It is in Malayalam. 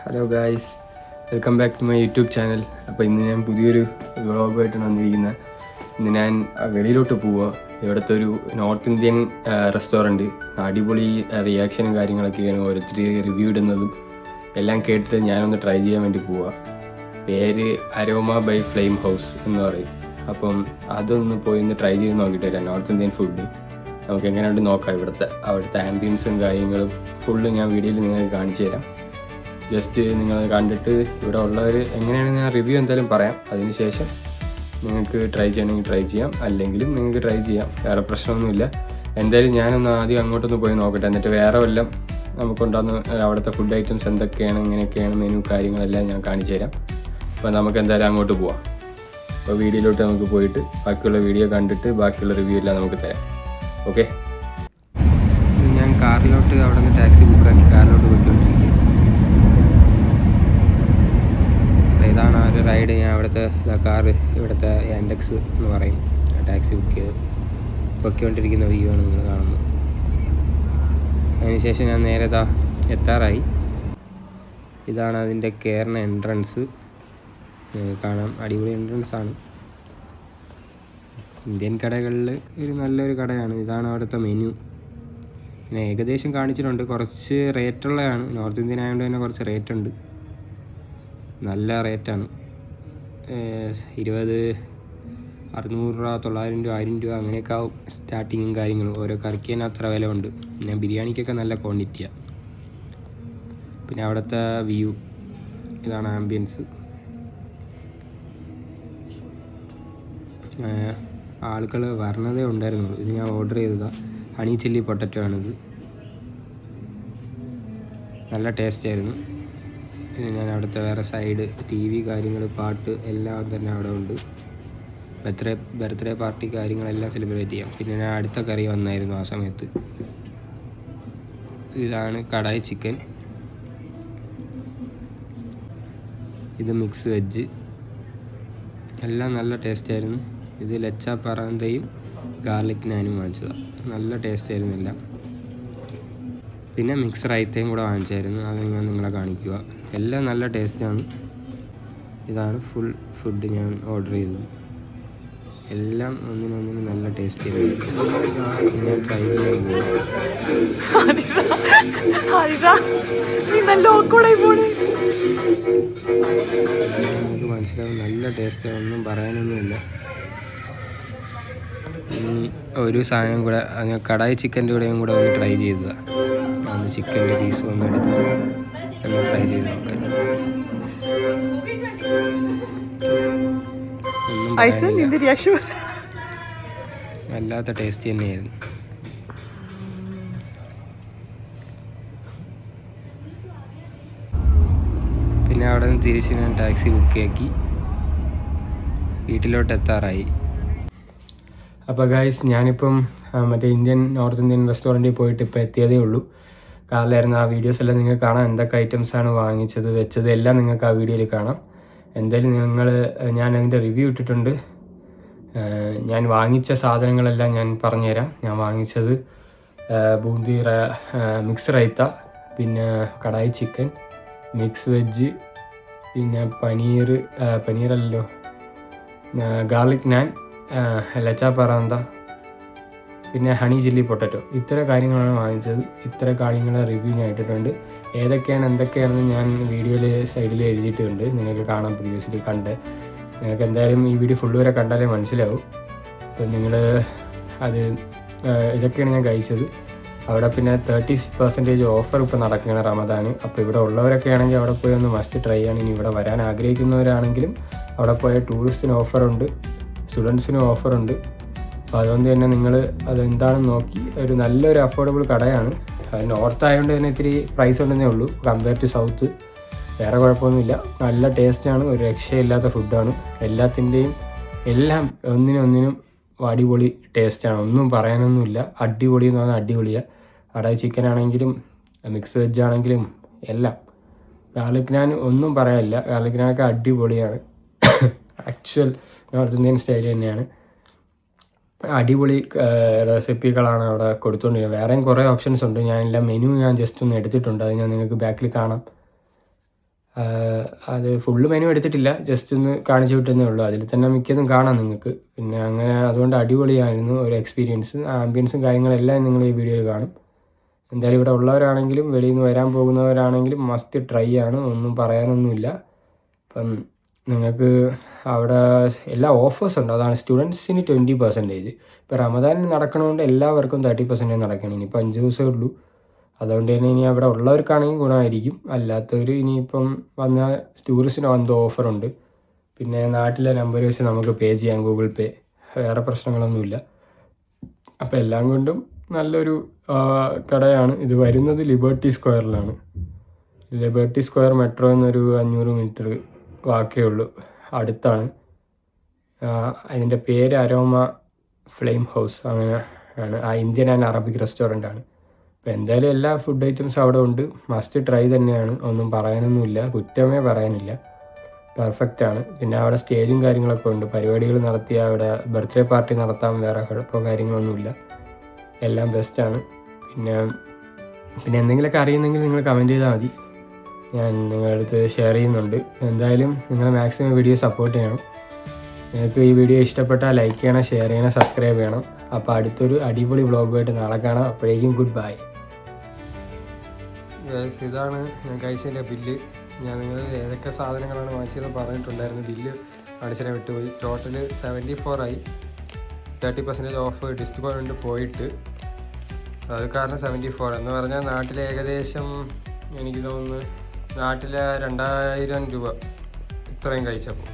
Hello guys, welcome back to my YouTube channel. അപ്പോൾ ഇന്ന് ഞാൻ പുതിയൊരു വ്ളോഗായിട്ടാണ് വന്നിരിക്കുന്നത്. ഇന്ന് ഞാൻ വെളിയിലോട്ട് പോവുക. ഇവിടുത്തെ ഒരു നോർത്ത് ഇന്ത്യൻ റെസ്റ്റോറൻറ്റ്. അടിപൊളി റിയാക്ഷനും കാര്യങ്ങളൊക്കെയാണ് ഓരോരുത്തർ റിവ്യൂ ഇടുന്നതും എല്ലാം കേട്ടിട്ട് ഞാനൊന്ന് ട്രൈ ചെയ്യാൻ വേണ്ടി പോവുക. പേര് അരോമ ബൈ ഫ്ലെയിം ഹൗസ് എന്ന് പറയും. അപ്പം അതൊന്ന് പോയി ഒന്ന് ട്രൈ ചെയ്ത് നോക്കിയിട്ട് വരാം. നോർത്ത് ഇന്ത്യൻ ഫുഡ് നമുക്ക് എങ്ങനെയുണ്ട് നോക്കാം. അവിടുത്തെ ആംബിയൻസും കാര്യങ്ങളും ഫുള്ള് ഞാൻ വീഡിയോയിൽ നിങ്ങൾക്ക് കാണിച്ചു തരാം. ജസ്റ്റ് നിങ്ങൾ കണ്ടിട്ട് ഇവിടെ ഉള്ളവർ എങ്ങനെയാണ് ഞാൻ റിവ്യൂ എന്തായാലും പറയാം. അതിനുശേഷം നിങ്ങൾക്ക് ട്രൈ ചെയ്യണമെങ്കിൽ ട്രൈ ചെയ്യാം, അല്ലെങ്കിലും നിങ്ങൾക്ക് ട്രൈ ചെയ്യാം, വേറെ പ്രശ്നമൊന്നുമില്ല. എന്തായാലും ഞാനൊന്ന് ആദ്യം അങ്ങോട്ടൊന്ന് പോയി നോക്കട്ടെ, എന്നിട്ട് വേറെ വല്ലതും നമുക്കുണ്ടാകുന്ന അവിടുത്തെ ഫുഡ് ഐറ്റംസ് എന്തൊക്കെയാണ്, എങ്ങനെയൊക്കെയാണ് മെനു കാര്യങ്ങളെല്ലാം ഞാൻ കാണിച്ചു തരാം. അപ്പോൾ നമുക്ക് എന്തായാലും അങ്ങോട്ട് പോവാം. അപ്പോൾ വീഡിയോയിലോട്ട് നമുക്ക് പോയിട്ട് ബാക്കിയുള്ള വീഡിയോ കണ്ടിട്ട് ബാക്കിയുള്ള റിവ്യൂ എല്ലാം നമുക്ക് തരാം. ഓക്കെ, ഞാൻ കാറിലോട്ട് അവിടെ നിന്ന് ടാക്സി ബുക്കാക്കി കാറിലോട്ട് പോയിക്കൊണ്ടിരിക്കുക. ഇതാണ് ആ ഒരു റൈഡ്. ഞാൻ അവിടുത്തെ കാറ്, ഇവിടുത്തെ യാൻഡെക്സ് എന്ന് പറയും, ടാക്സി ബുക്ക് ചെയ്ത് പൊയ്ക്കൊണ്ടിരിക്കുന്ന വ്യൂ ആണ് നിങ്ങൾ കാണുന്നത്. അതിനുശേഷം ഞാൻ നേരെ എത്താറായി. ഇതാണ് അതിൻ്റെ കയറുന്ന എൻട്രൻസ്. കാണാം, അടിപൊളി എൻട്രൻസ് ആണ്. ഇന്ത്യൻ കടകളിൽ ഒരു നല്ലൊരു കടയാണ്. ഇതാണ് അവിടുത്തെ മെനു. പിന്നെ ഏകദേശം കാണിച്ചിട്ടുണ്ട്. കുറച്ച് റേറ്റുള്ളതാണ്. നോർത്ത് ഇന്ത്യൻ ആയതുകൊണ്ട് തന്നെ കുറച്ച് റേറ്റ് ഉണ്ട്. നല്ല റേറ്റാണ്. 20, 600 രൂപ, 900 രൂപ, 1000 രൂപ അങ്ങനെയൊക്കെ ആവും സ്റ്റാർട്ടിങ്ങും കാര്യങ്ങളും. ഓരോ കറിക്ക് തന്നെ അത്ര വില ഉണ്ട്. പിന്നെ ബിരിയാണിക്കൊക്കെ നല്ല ക്വാണ്ടിറ്റിയാണ്. പിന്നെ അവിടുത്തെ വ്യൂ, ഇതാണ് ആംബിയൻസ്. ആളുകൾ വരണതേ ഉണ്ടായിരുന്നുള്ളൂ. ഇത് ഞാൻ ഓർഡർ ചെയ്തതാണ്. ഹണി ചില്ലി പൊട്ടറ്റോ ആണിത്. നല്ല ടേസ്റ്റ് ആയിരുന്നു. ഞാൻ അവിടുത്തെ വേറെ സൈഡ് TV കാര്യങ്ങൾ, പാട്ട് എല്ലാം തന്നെ അവിടെ ഉണ്ട്. ബർത്ത്ഡേ പാർട്ടി കാര്യങ്ങളെല്ലാം സെലിബ്രേറ്റ് ചെയ്യാം. പിന്നെ ഞാൻ അടുത്ത കറി വന്നായിരുന്നു ആ സമയത്ത്. ഇതാണ് കടായി ചിക്കൻ. ഇത് മിക്സ് വെജ്. എല്ലാം നല്ല ടേസ്റ്റ് ആയിരുന്നു. ഇത് ലച്ച പറാന്തയും ഗാർലിക് നാനും വാങ്ങിച്ചതാണ്. നല്ല ടേസ്റ്റ് ആയിരുന്നു എല്ലാം. പിന്നെ മിക്സ് റൈത്തയും കൂടെ വാങ്ങിച്ചായിരുന്നു. അത് ഞാൻ നിങ്ങളെ കാണിക്കുക. എല്ലാം നല്ല ടേസ്റ്റാണ്. ഇതാണ് ഫുൾ ഫുഡ് ഞാൻ ഓർഡർ ചെയ്തത്. എല്ലാം ഒന്നിനൊന്നിനും നല്ല ടേസ്റ്റ് ആയിരുന്നു. പിന്നെ ട്രൈ ചെയ്യാൻ നമുക്ക് മനസ്സിലാവും. നല്ല ടേസ്റ്റാണ്, ഒന്നും പറയാനൊന്നുമില്ല. ഒരു സാധനം കൂടെ, കടായി ചിക്കൻ്റെ കൂടെയും കൂടെ ഒന്ന് ട്രൈ ചെയ്തതാണ്. അന്ന് ചിക്കൻ്റെ പീസ് ഒന്ന് എടുത്ത് ഒന്ന് ട്രൈ ചെയ്ത് നോക്കാൻ. വല്ലാത്ത ടേസ്റ്റ് തന്നെയായിരുന്നു. പിന്നെ അവിടെ നിന്ന് തിരിച്ച് ഞാൻ ടാക്സി ബുക്കാക്കി വീട്ടിലോട്ട് എത്താറായി. അപ്പോൾ ഗായ്സ്, ഞാനിപ്പം മറ്റേ നോർത്ത് ഇന്ത്യൻ റെസ്റ്റോറൻറ്റിൽ പോയിട്ട് ഇപ്പോൾ എത്തിയതേ ഉള്ളൂ. കാറിലായിരുന്നു. ആ വീഡിയോസ് എല്ലാം നിങ്ങൾക്ക് കാണാം. എന്തൊക്കെ ഐറ്റംസാണ് വാങ്ങിച്ചത്, വെച്ചത് എല്ലാം നിങ്ങൾക്ക് ആ വീഡിയോയിൽ കാണാം. എന്തായാലും ഞാൻ അതിൻ്റെ റിവ്യൂ ഇട്ടിട്ടുണ്ട്. ഞാൻ വാങ്ങിച്ച സാധനങ്ങളെല്ലാം ഞാൻ പറഞ്ഞുതരാം. ഞാൻ വാങ്ങിച്ചത് ബൂന്തി മിക്സ് റൈത്ത, പിന്നെ കടായി ചിക്കൻ, മിക്സ് വെജ്, പിന്നെ പനീറല്ലോ ഗാർലിക് നാൻ, ലച്ച പറാന്ത, പിന്നെ ഹണി ചില്ലി പൊട്ടറ്റോ. ഇത്ര കാര്യങ്ങളാണ് വാങ്ങിച്ചത്. ഇത്ര കാര്യങ്ങൾ റിവ്യൂ ഞാൻ ഇട്ടിട്ടുണ്ട്. ഏതൊക്കെയാണ് എന്തൊക്കെയാണെന്ന് ഞാൻ വീഡിയോയിൽ സൈഡിൽ എഴുതിയിട്ടുണ്ട്. നിങ്ങൾക്ക് കാണാം, പ്രീവിയസ്ലി കണ്ട്. നിങ്ങൾക്ക് എന്തായാലും ഈ വീഡിയോ ഫുള്ള് വരെ കണ്ടാലേ മനസ്സിലാവും. അപ്പോൾ നിങ്ങൾ ഇതൊക്കെയാണ് ഞാൻ കഴിച്ചത്. അവിടെ പിന്നെ 30% ഓഫർ ഇപ്പോൾ നടക്കുകയാണ് റമദാന്. അപ്പോൾ ഇവിടെ ഉള്ളവരൊക്കെ ആണെങ്കിൽ അവിടെ പോയി ഒന്ന് മസ്റ്റ് ട്രൈ ചെയ്യണം. ഇനി ഇവിടെ വരാൻ ആഗ്രഹിക്കുന്നവരാണെങ്കിലും അവിടെ പോയ ടൂറിസ്റ്റിന് ഓഫറുണ്ട്, സ്റ്റുഡൻസിനും ഓഫറുണ്ട്. അപ്പോൾ അതുകൊണ്ട് തന്നെ നിങ്ങൾ അതെന്താണെന്ന് നോക്കി ഒരു നല്ലൊരു അഫോർഡബിൾ കടയാണ്. നോർത്ത് ആയതുകൊണ്ട് തന്നെ ഇത്തിരി പ്രൈസ് ഉണ്ടെന്നേ ഉള്ളൂ കമ്പയർ ടു സൗത്ത്. വേറെ കുഴപ്പമൊന്നുമില്ല. നല്ല ടേസ്റ്റാണ്, ഒരു രക്ഷയില്ലാത്ത ഫുഡാണ്. എല്ലാം ഒന്നിനൊന്നിനും അടിപൊളി ടേസ്റ്റാണ്. ഒന്നും പറയാനൊന്നുമില്ല. അടിപൊളി എന്ന് പറഞ്ഞാൽ അടിപൊളിയാണ്. കടായി ചിക്കൻ ആണെങ്കിലും മിക്സ് വെജ് ആണെങ്കിലും എല്ലാം. ഗാർലിക് നാൻ ഒന്നും പറയാനില്ല. ഗാർലിക് നാനൊക്കെ അടിപൊളിയാണ്. ആക്ച്വൽ നോർത്ത് ഇന്ത്യൻ സ്റ്റൈൽ തന്നെയാണ്. അടിപൊളി റെസിപ്പികളാണ് അവിടെ കൊടുത്തുകൊണ്ടിരിക്കുന്നത്. വേറെയും കുറേ ഓപ്ഷൻസ് ഉണ്ട്. മെനു ഞാൻ ജസ്റ്റ് ഒന്ന് എടുത്തിട്ടുണ്ട്. അത് ഞാൻ നിങ്ങൾക്ക് ബാക്കിൽ കാണാം. അത് ഫുള്ള് മെനു എടുത്തിട്ടില്ല, ജസ്റ്റ് ഒന്ന് കാണിച്ചു വിട്ടുന്നേ ഉള്ളൂ. അതിൽ തന്നെ മിക്കതും കാണാം നിങ്ങൾക്ക്. പിന്നെ അങ്ങനെ അതുകൊണ്ട് അടിപൊളിയായിരുന്നു ഒരു എക്സ്പീരിയൻസ്. ആംബിയൻസും കാര്യങ്ങളെല്ലാം നിങ്ങൾ ഈ വീഡിയോയിൽ കാണും. എന്തായാലും ഇവിടെ ഉള്ളവരാണെങ്കിലും വെളിയിൽ നിന്ന് വരാൻ പോകുന്നവരാണെങ്കിലും മസ്റ്റ് ട്രൈ ആണ്, ഒന്നും പറയാനൊന്നുമില്ല. അപ്പം നിങ്ങൾക്ക് അവിടെ എല്ലാ ഓഫേഴ്സ് ഉണ്ട്. അതാണ് സ്റ്റുഡൻസിന് 20%. ഇപ്പോൾ റമദാൻ നടക്കണതുകൊണ്ട് എല്ലാവർക്കും 30% നടക്കണം. ഇനിയിപ്പോൾ 5 ദിവസമേ ഉള്ളൂ. അതുകൊണ്ട് തന്നെ ഇനി അവിടെ ഉള്ളവർക്കാണെങ്കിൽ ഗുണമായിരിക്കും. അല്ലാത്തവർ ഇനിയിപ്പം വന്ന ടൂറിസ്റ്റിന് എന്തോ ഓഫറുണ്ട്. പിന്നെ നാട്ടിലെ നമ്പർ വെച്ച് നമുക്ക് പേ ചെയ്യാം, ഗൂഗിൾ പേ. വേറെ പ്രശ്നങ്ങളൊന്നുമില്ല. അപ്പോൾ എല്ലാം കൊണ്ടും നല്ലൊരു കടയാണ്. ഇത് വരുന്നത് ലിബർട്ടി സ്ക്വയറിലാണ്. ലിബർട്ടി സ്ക്വയർ മെട്രോ എന്നൊരു 500 മീറ്റർ വാക്കേ ഉള്ളൂ, അടുത്താണ്. അതിൻ്റെ പേര് അരോമ ഫ്ലെയിം ഹൗസ് അങ്ങനെ ആണ്. ഇന്ത്യൻ ആൻഡ് അറബിക് റെസ്റ്റോറൻ്റ് ആണ്. അപ്പോൾ എന്തായാലും എല്ലാ ഫുഡ് ഐറ്റംസും അവിടെ ഉണ്ട്. മസ്റ്റ് ട്രൈ തന്നെയാണ്, ഒന്നും പറയാനൊന്നുമില്ല, കുറ്റമേ പറയാനില്ല. പെർഫെക്റ്റ് ആണ്. പിന്നെ അവിടെ സ്റ്റേജും കാര്യങ്ങളൊക്കെ ഉണ്ട്. പരിപാടികൾ നടത്തിയ അവിടെ ബർത്ത്ഡേ പാർട്ടി നടത്താൻ വേറെ കുഴപ്പമോ കാര്യങ്ങളൊന്നുമില്ല. എല്ലാം ബെസ്റ്റാണ്. പിന്നെ എന്തെങ്കിലുമൊക്കെ അറിയുന്നെങ്കിൽ നിങ്ങൾ കമൻറ്റ് ചെയ്താൽ മതി, ഞാൻ നിങ്ങളുടെ അടുത്ത് ഷെയർ ചെയ്യുന്നുണ്ട്. എന്തായാലും നിങ്ങൾ മാക്സിമം വീഡിയോ സപ്പോർട്ട് ചെയ്യണം. നിങ്ങൾക്ക് ഈ വീഡിയോ ഇഷ്ടപ്പെട്ടാൽ ലൈക്ക് ചെയ്യണം, ഷെയർ ചെയ്യണം, സബ്സ്ക്രൈബ് ചെയ്യണം. അപ്പോൾ അടുത്തൊരു അടിപൊളി വ്ളോഗുമായിട്ട് നാളെ കാണാം. അപ്പോഴേക്കും ഗുഡ് ബൈ. ഇതാണ് ഞാൻ കഴിച്ചതിൻ്റെ ബില്ല്. ഞാൻ നിങ്ങൾ ഏതൊക്കെ സാധനങ്ങളാണ് വാങ്ങിച്ചതെന്ന് പറഞ്ഞിട്ടുണ്ടായിരുന്നു. ബില്ല് കാണിച്ചിട്ട് വിട്ടുപോയി. ടോട്ടൽ 74 ആയി. 30% ഓഫ് ഡിസ്കൗണ്ട് പോയിട്ട് അത് കാരണം 74 എന്ന് പറഞ്ഞാൽ നാട്ടിൽ ഏകദേശം എനിക്ക് തോന്നുന്നു നാട്ടിലെ 2000 രൂപ ഇത്രയും കഴിച്ചപ്പോൾ.